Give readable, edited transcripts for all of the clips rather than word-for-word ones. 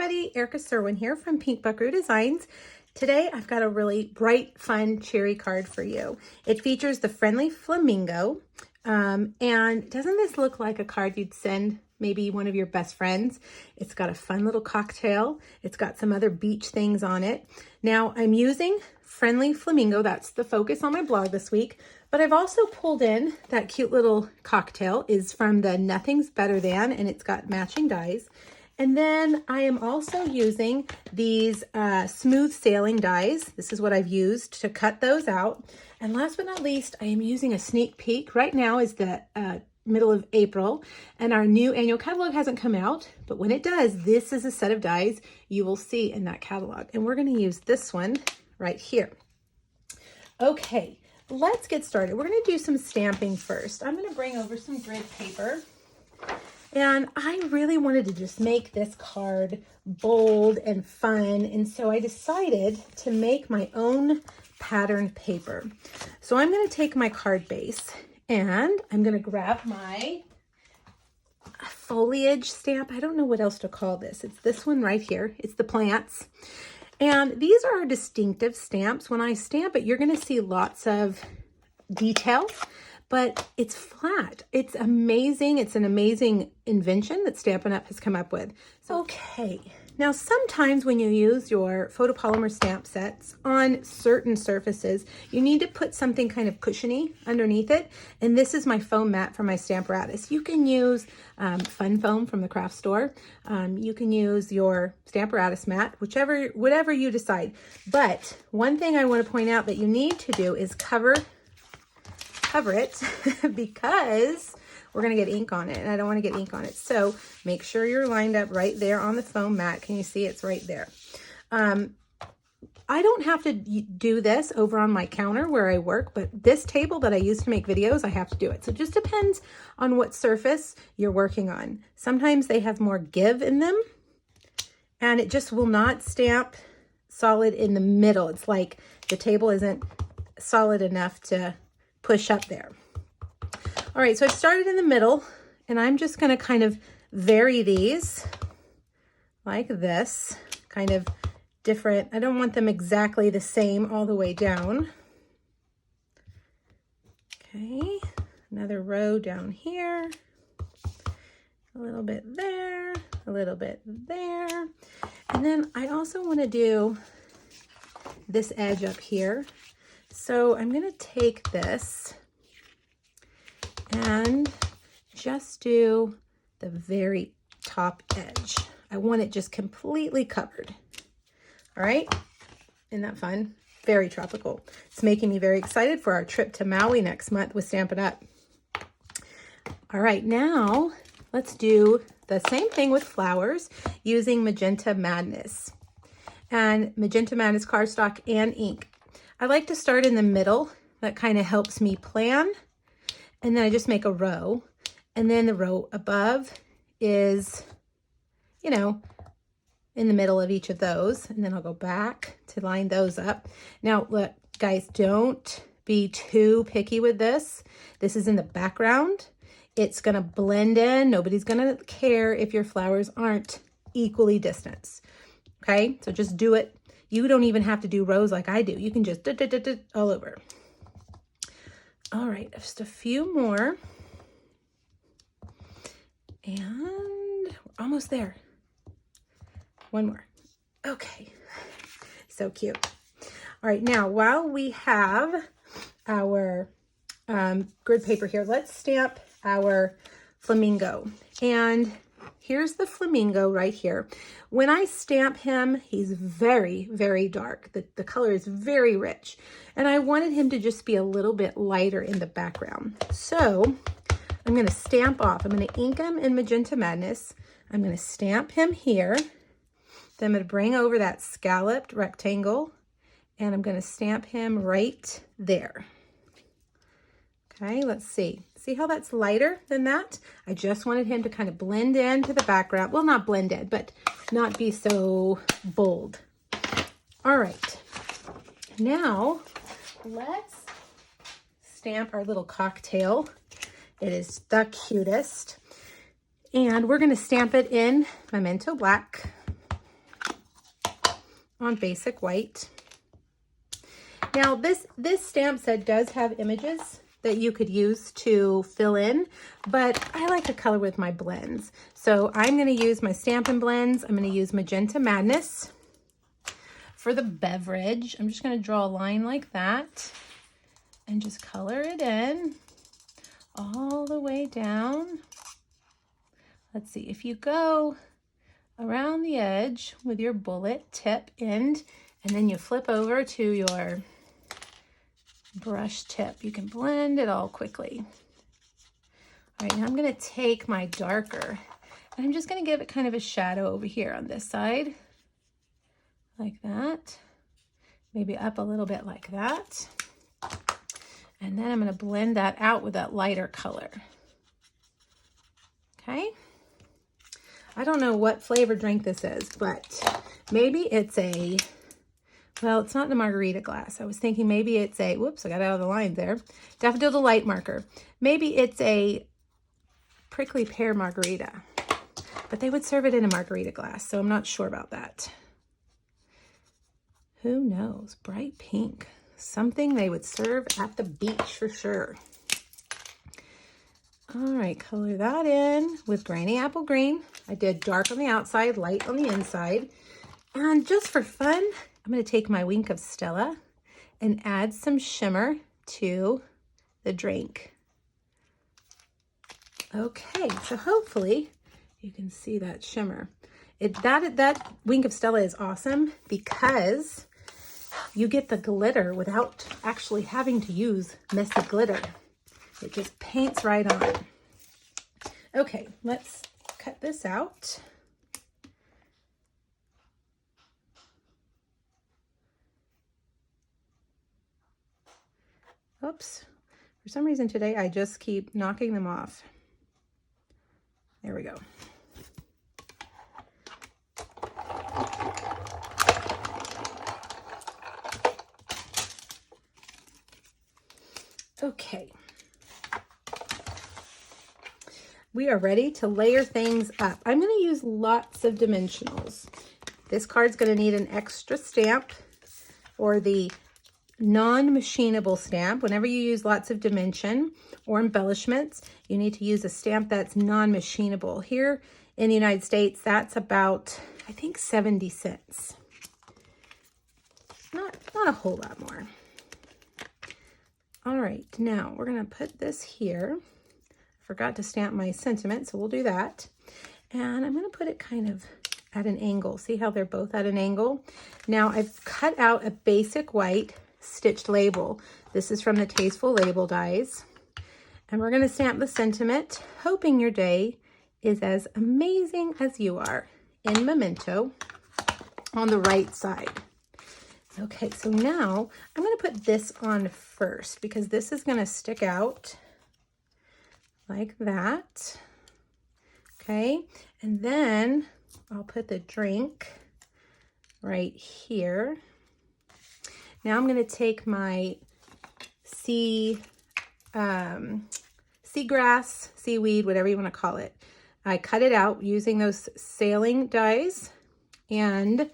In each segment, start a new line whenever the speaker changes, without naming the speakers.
everybody, Erica Serwin here from Pink Buckaroo Designs. Today I've got a really bright, fun cherry card for you. It features the friendly flamingo. And doesn't this look like a card you'd send maybe one of your best friends? It's got a fun little cocktail. It's got some other beach things on it. Now I'm using friendly flamingo. That's the focus on my blog this week. But I've also pulled in that cute little cocktail is from the Nothing's Better Than, and it's got matching dies. And then I am also using these smooth sailing dies. This is what I've used to cut those out. And last but not least, I am using a sneak peek. Right now is the middle of April, and our new annual catalog hasn't come out, but when it does, this is a set of dies you will see in that catalog. And we're going to use this one right here. Okay, let's get started. We're going to do some stamping first. I'm going to bring over some grid paper. And I really wanted to just make this card bold and fun. And so I decided to make my own patterned paper. So I'm going to take my card base and I'm going to grab my foliage stamp. I don't know what else to call this. It's this one right here. It's the plants. And these are our distinctive stamps. When I stamp it, you're going to see lots of detail, but it's flat. It's amazing. It's an amazing invention that Stampin' Up! Has come up with. Okay, now sometimes when you use your photopolymer stamp sets on certain surfaces, you need to put something kind of cushiony underneath it. And this is my foam mat for my Stamparatus. You can use fun foam from the craft store. You can use your Stamparatus mat, whatever you decide. But one thing I want to point out that you need to do is cover it because we're going to get ink on it and I don't want to get ink on it. So make sure you're lined up right there on the foam mat. Can you see it's right there? I don't have to do this over on my counter where I work, but this table that I use to make videos, I have to do it. So it just depends on what surface you're working on. Sometimes they have more give in them and it just will not stamp solid in the middle. It's like the table isn't solid enough to push up there. All right, so I've started in the middle and I'm just going to kind of vary these like this, kind of different. I don't want them exactly the same all the way down. Okay, another row down here, a little bit there, a little bit there. And then I also want to do this edge up here. So I'm going to take this and just do the very top edge. I want it just completely covered. All right, isn't that fun? Very tropical. It's making me very excited for our trip to Maui next month with Stampin' Up! All right, now let's do the same thing with flowers using Magenta Madness. And Magenta Madness cardstock and ink. I like to start in the middle. That kind of helps me plan. And then I just make a row. And then the row above is, you know, in the middle of each of those. And then I'll go back to line those up. Now, look, guys, don't be too picky with this. This is in the background. It's going to blend in. Nobody's going to care if your flowers aren't equally distanced. Okay, so just do it. You don't even have to do rows like I do. You can just all over. All right, just a few more. And we're almost there. One more. Okay, so cute. All right, now while we have our grid paper here, let's stamp our flamingo. And here's the flamingo right here. When I stamp him, he's very, very dark. The color is very rich. And I wanted him to just be a little bit lighter in the background. So I'm going to stamp off. I'm going to ink him in Magenta Madness. I'm going to stamp him here. Then I'm going to bring over that scalloped rectangle. And I'm going to stamp him right there. Okay, let's see. See how that's lighter than that? I just wanted him to kind of blend into the background. Well, not blend in, but not be so bold. All right. Now, let's stamp our little cocktail. It is the cutest. And we're going to stamp it in Memento Black. on basic white. Now this stamp set does have images that you could use to fill in, but I like to color with my blends. So I'm going to use my Stampin' Blends. I'm going to use Magenta Madness. For the beverage, I'm just going to draw a line like that and just color it in all the way down. Let's see, if you go around the edge with your bullet tip end, and then you flip over to your brush tip, you can blend it all quickly. All right, now I'm going to take my darker and I'm just going to give it kind of a shadow over here on this side, like that. Maybe up a little bit like that. And then I'm going to blend that out with that lighter color. Okay. I don't know what flavor drink this is, but maybe it's a, well, it's not in a margarita glass. I was thinking maybe it's a, whoops, I got out of the line there. Daffodil Delight marker. Maybe it's a prickly pear margarita, but they would serve it in a margarita glass, so I'm not sure about that. Who knows? Bright pink. Something they would serve at the beach for sure. All right, color that in with Granny Apple Green. I did dark on the outside, light on the inside. And just for fun, I'm going to take my Wink of Stella and add some shimmer to the drink. Okay, so hopefully you can see that shimmer. That Wink of Stella is awesome because you get the glitter without actually having to use messy glitter. It just paints right on. Okay, let's cut this out. Oops. For some reason today, I just keep knocking them off. There we go. Okay. We are ready to layer things up. I'm going to use lots of dimensionals. This card's going to need an extra stamp or the non-machinable stamp. Whenever you use lots of dimension or embellishments, you need to use a stamp that's non-machinable. Here in the United States, that's about, I think, 70 cents. Not a whole lot more. All right, now we're going to put this here. Forgot to stamp my sentiment, so we'll do that. And I'm going to put it kind of at an angle. See how they're both at an angle? Now I've cut out a basic white stitched label. This is from the Tasteful Label dies. And we're going to stamp the sentiment, hoping your day is as amazing as you are, in Memento on the right side. Okay, so now I'm going to put this on first because this is going to stick out like that. Okay, and then I'll put the drink right here. Now I'm going to take my seagrass, seaweed, whatever you want to call it. I cut it out using those sailing dies, and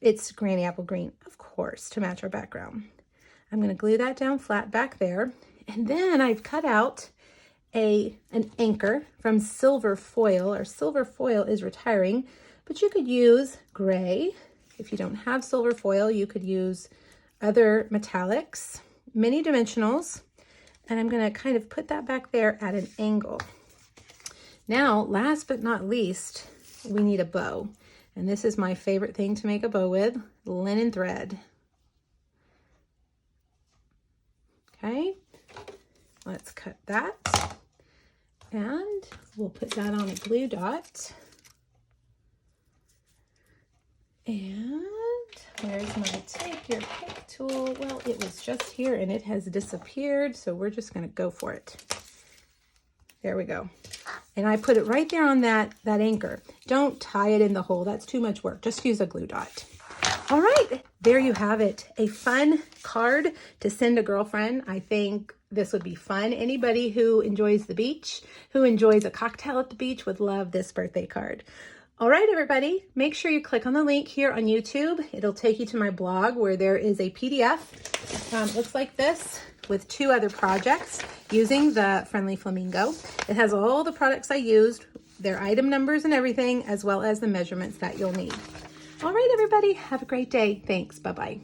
it's Granny Apple Green, of course, to match our background. I'm going to glue that down flat back there, and then I've cut out an anchor from Silver Foil. Our Silver Foil is retiring, but you could use gray. If you don't have Silver Foil, you could use other metallics, mini dimensionals, and I'm going to kind of put that back there at an angle. Now, last but not least, we need a bow, and this is my favorite thing to make a bow with, linen thread. Okay, let's cut that. And we'll put that on a glue dot. And where's my take your pick tool? Well, it was just here and it has disappeared, so we're just going to go for it. There we go. And I put it right there on that anchor. Don't tie it in the hole. That's too much work. Just use a glue dot. All right, there you have it. A fun card to send a girlfriend. I think this would be fun. Anybody who enjoys the beach, who enjoys a cocktail at the beach would love this birthday card. All right, everybody, make sure you click on the link here on YouTube. It'll take you to my blog where there is a PDF. Looks like this with 2 other projects using the Friendly Flamingo. It has all the products I used, their item numbers and everything, as well as the measurements that you'll need. All right, everybody, have a great day. Thanks. Bye-bye.